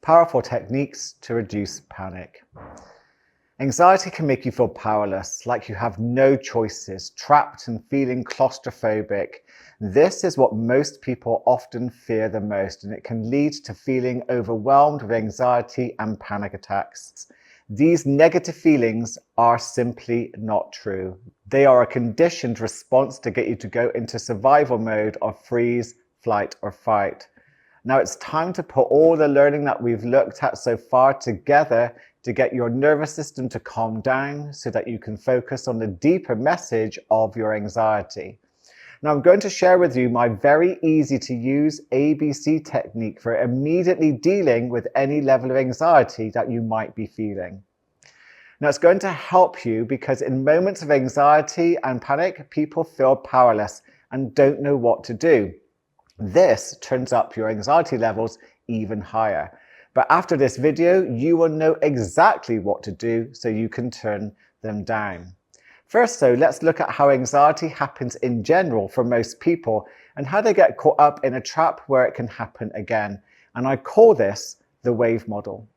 Powerful techniques to reduce panic. Anxiety can make you feel powerless, like you have no choices, trapped and feeling claustrophobic. This is what most people often fear the most, and it can lead to feeling overwhelmed with anxiety and panic attacks. These negative feelings are simply not true. They are a conditioned response to get you to go into survival mode of freeze, flight, or fight. Now it's time to put all the learning that we've looked at so far together to get your nervous system to calm down so that you can focus on the deeper message of your anxiety. Now I'm going to share with you my very easy to use ABC technique for immediately dealing with any level of anxiety that you might be feeling. Now it's going to help you because in moments of anxiety and panic, people feel powerless and don't know what to do. This turns up your anxiety levels even higher. But after this video, you will know exactly what to do so you can turn them down. First though, let's look at how anxiety happens in general for most people and how they get caught up in a trap where it can happen again. And I call this the wave model.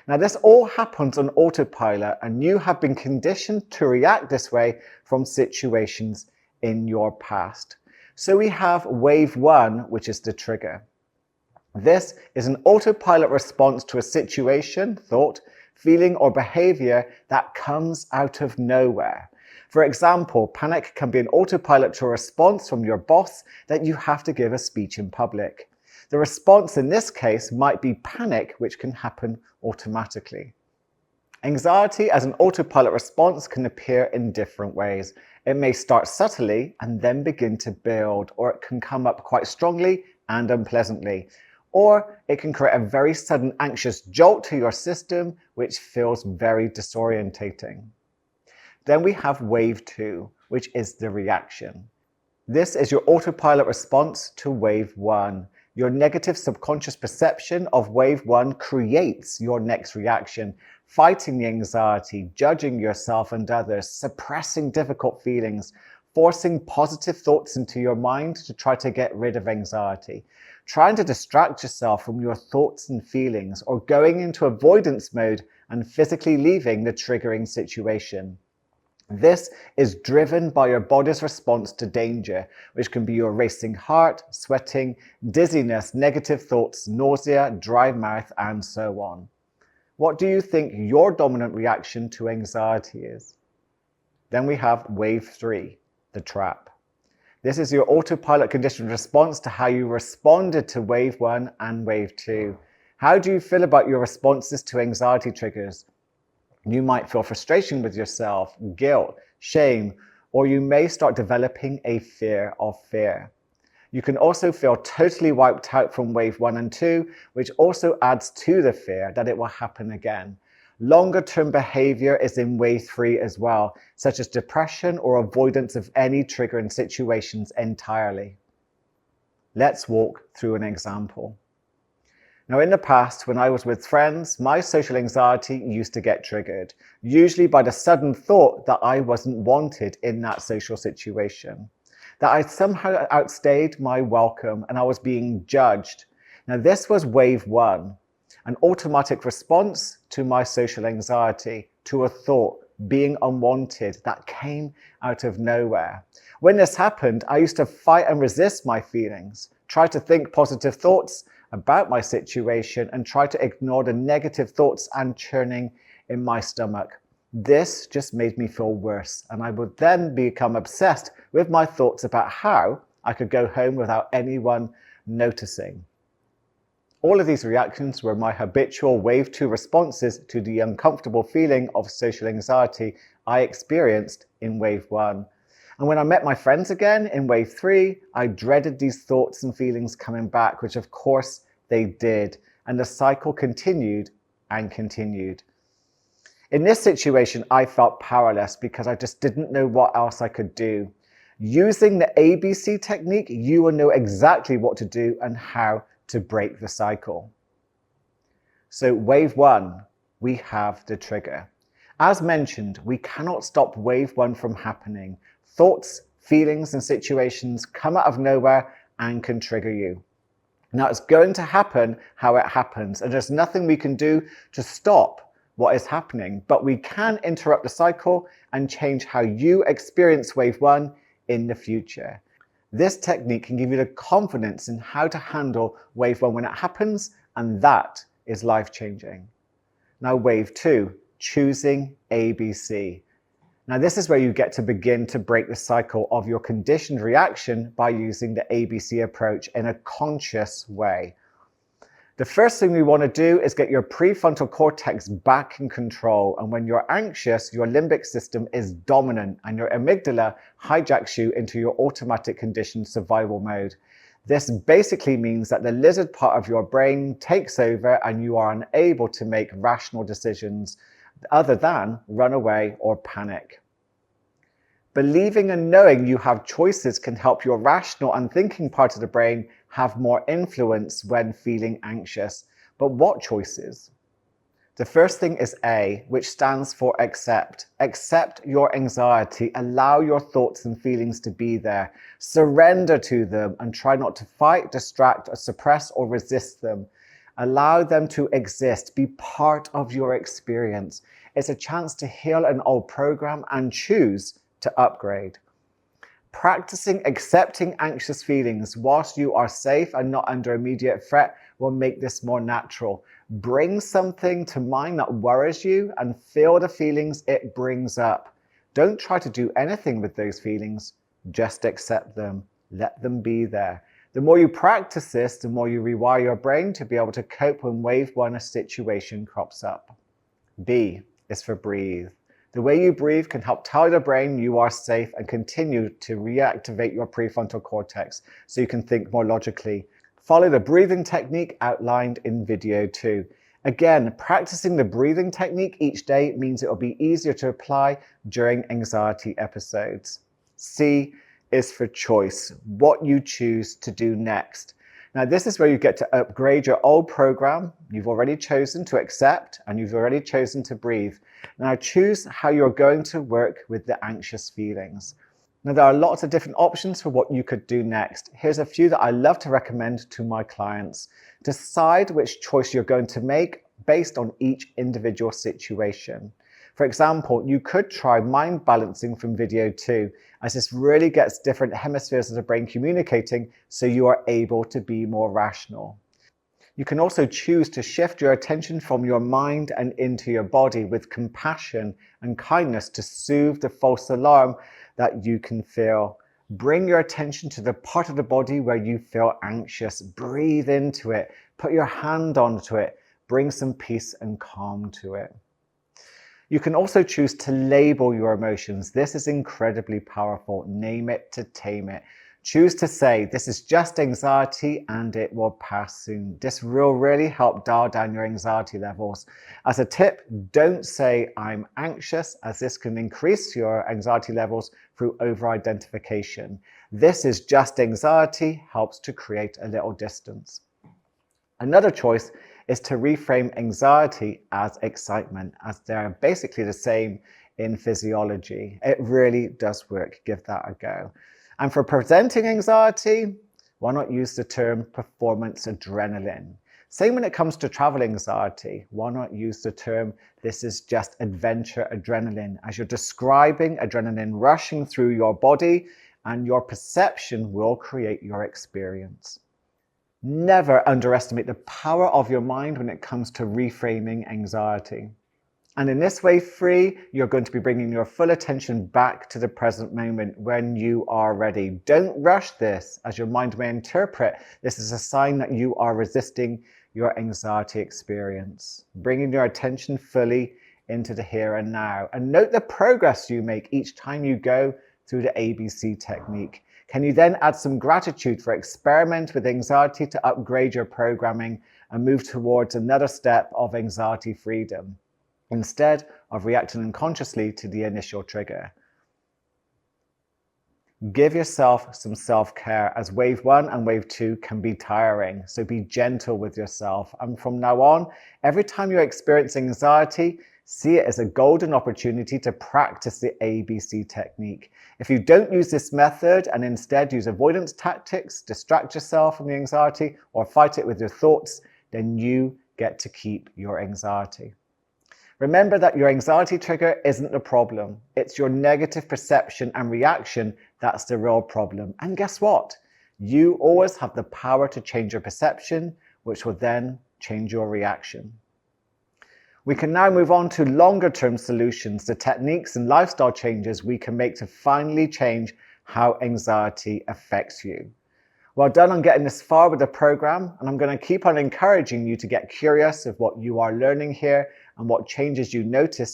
Now this all happens on autopilot and you have been conditioned to react this way from situations in your past. So we have wave one, which is the trigger. This is an autopilot response to a situation, thought, feeling, or behavior that comes out of nowhere. For example, panic can be an autopilot to a response from your boss that you have to give a speech in public. The response in this case might be panic, which can happen automatically. Anxiety as an autopilot response can appear in different ways. It may start subtly and then begin to build, or it can come up quite strongly and unpleasantly. Or it can create a very sudden anxious jolt to your system, which feels very disorientating. Then we have wave two, which is the reaction. This is your autopilot response to wave one. Your negative subconscious perception of wave one creates your next reaction, fighting the anxiety, judging yourself and others, suppressing difficult feelings, forcing positive thoughts into your mind to try to get rid of anxiety, trying to distract yourself from your thoughts and feelings, or going into avoidance mode and physically leaving the triggering situation. This is driven by your body's response to danger, which can be your racing heart, sweating, dizziness, negative thoughts, nausea, dry mouth, and so on. What do you think your dominant reaction to anxiety is? Then we have wave three, the trap. This is your autopilot conditioned response to how you responded to wave one and wave two. How do you feel about your responses to anxiety triggers? You might feel frustration with yourself, guilt, shame, or you may start developing a fear of fear. You can also feel totally wiped out from wave one and two, which also adds to the fear that it will happen again. Longer term behavior is in wave three as well, such as depression or avoidance of any triggering situations entirely. Let's walk through an example. Now in the past, when I was with friends, my social anxiety used to get triggered, usually by the sudden thought that I wasn't wanted in that social situation, that I somehow outstayed my welcome and I was being judged. Now this was wave one, an automatic response to my social anxiety, to a thought, being unwanted, that came out of nowhere. When this happened, I used to fight and resist my feelings, try to think positive thoughts about my situation and try to ignore the negative thoughts and churning in my stomach. This just made me feel worse, and I would then become obsessed with my thoughts about how I could go home without anyone noticing. All of these reactions were my habitual wave two responses to the uncomfortable feeling of social anxiety I experienced in wave one. And when I met my friends again in wave three, I dreaded these thoughts and feelings coming back, which of course they did. And the cycle continued and continued. In this situation, I felt powerless because I just didn't know what else I could do. Using the ABC technique, you will know exactly what to do and how to break the cycle. So wave one, we have the trigger. As mentioned, we cannot stop wave one from happening. Thoughts, feelings, and situations come out of nowhere and can trigger you. Now, it's going to happen how it happens, and there's nothing we can do to stop what is happening, but we can interrupt the cycle and change how you experience wave one in the future. This technique can give you the confidence in how to handle wave one when it happens, and that is life-changing. Now, wave two, choosing ABC. Now, this is where you get to begin to break the cycle of your conditioned reaction by using the ABC approach in a conscious way. The first thing we want to do is get your prefrontal cortex back in control. And when you're anxious, your limbic system is dominant and your amygdala hijacks you into your automatic conditioned survival mode. This basically means that the lizard part of your brain takes over and you are unable to make rational decisions other than run away or panic. Believing and knowing you have choices can help your rational and thinking part of the brain have more influence when feeling anxious. But what choices? The first thing is A, which stands for accept. Accept your anxiety. Allow your thoughts and feelings to be there. Surrender to them and try not to fight, distract, or suppress or resist them. Allow them to exist. Be part of your experience. It's a chance to heal an old program and choose to upgrade. Practicing accepting anxious feelings whilst you are safe and not under immediate threat will make this more natural. Bring something to mind that worries you and feel the feelings it brings up. Don't try to do anything with those feelings. Just accept them. Let them be there. The more you practice this, the more you rewire your brain to be able to cope when wave one situation crops up. B is for breathe. The way you breathe can help tell the brain you are safe and continue to reactivate your prefrontal cortex so you can think more logically. Follow the breathing technique outlined in video 2. Again, practicing the breathing technique each day means it will be easier to apply during anxiety episodes. C is for choice, what you choose to do next. Now, this is where you get to upgrade your old program. You've already chosen to accept and you've already chosen to breathe. Now, choose how you're going to work with the anxious feelings. Now, there are lots of different options for what you could do next. Here's a few that I love to recommend to my clients. Decide which choice you're going to make based on each individual situation. For example, you could try mind balancing from video 2, as this really gets different hemispheres of the brain communicating so you are able to be more rational. You can also choose to shift your attention from your mind and into your body with compassion and kindness to soothe the false alarm that you can feel. Bring your attention to the part of the body where you feel anxious. Breathe into it. Put your hand onto it. Bring some peace and calm to it. You can also choose to label your emotions. This is incredibly powerful. Name it to tame it. Choose to say, this is just anxiety and it will pass soon. This will really help dial down your anxiety levels. As a tip, don't say I'm anxious, as this can increase your anxiety levels through over-identification. This is just anxiety helps to create a little distance. Another choice is to reframe anxiety as excitement, as they're basically the same in physiology. It really does work. Give that a go. And for presenting anxiety, why not use the term performance adrenaline? Same when it comes to travel anxiety. Why not use the term, this is just adventure adrenaline, as you're describing adrenaline rushing through your body and your perception will create your experience. Never underestimate the power of your mind when it comes to reframing anxiety. And in this wave 3, you're going to be bringing your full attention back to the present moment when you are ready. Don't rush this, as your mind may interpret this as a sign that you are resisting your anxiety experience. Bringing your attention fully into the here and now. And note the progress you make each time you go through the ABC technique. Can you then add some gratitude for experiment with anxiety to upgrade your programming and move towards another step of anxiety freedom, instead of reacting unconsciously to the initial trigger? Give yourself some self-care, as wave 1 and wave 2 can be tiring, so be gentle with yourself. And from now on, every time you experience anxiety, See it as a golden opportunity to practice the ABC technique. If you don't use this method and instead use avoidance tactics, distract yourself from the anxiety, or fight it with your thoughts, then you get to keep your anxiety. Remember that your anxiety trigger isn't the problem. It's your negative perception and reaction that's the real problem. And guess what? You always have the power to change your perception, which will then change your reaction. We can now move on to longer-term solutions, the techniques and lifestyle changes we can make to finally change how anxiety affects you. Well done on getting this far with the program, and I'm going to keep on encouraging you to get curious of what you are learning here and what changes you notice